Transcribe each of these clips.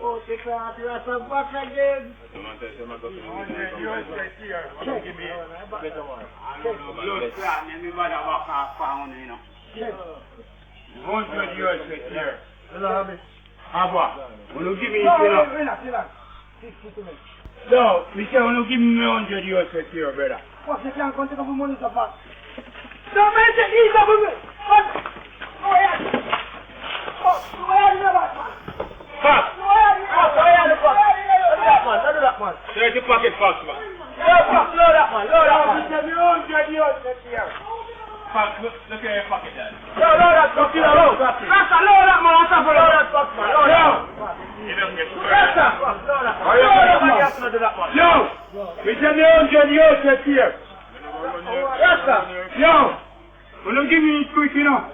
Oh, take out the rest of back again. The man says, "I'm going to Give me better one. Blood clot, let me bother back off pound, you know. 100 years here. Hello, Abby. Have what? Will you give me, No, you know? relax. No, Michelle, will you give me 100 years here, brother? What, you can't come take up the money to back? No, man, take it easy, baby. Go ahead. Go ahead, you back, man. Fox! Go ahead, the back. Not do that, man. 30 pocket Fox, man. Load that, man. Give me 100 years here. Fox, look at your pocket, Dad. Load that, Fox. Load that, man. Load that, Fox, man. Load that. You don't get Rasta, Fox. Load that, man. Nobody else not do that, man. Yo! We give me 100 years here. Rasta. Yo! Will you give me it quick, you know?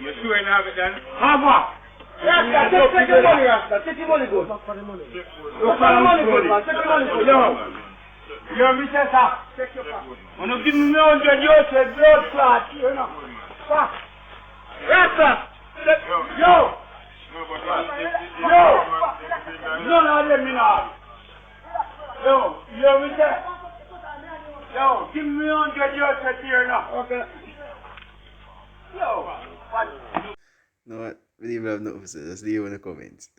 You sure you have it, then? Have what? Rasta, take your money, Rasta. Take your money, good. Look for the money, good, man. Take your money, good. Yo, Mr. Sir. Take your pack. Will you give me 100 years for blood clot? You know. Pack. Rasta. Yo! None of them, you know. Yo, Mr. Yo, give me 100 years for here now. Okay. Yo, what? No, what? We didn't even have nothing to say. Just leave in the comments.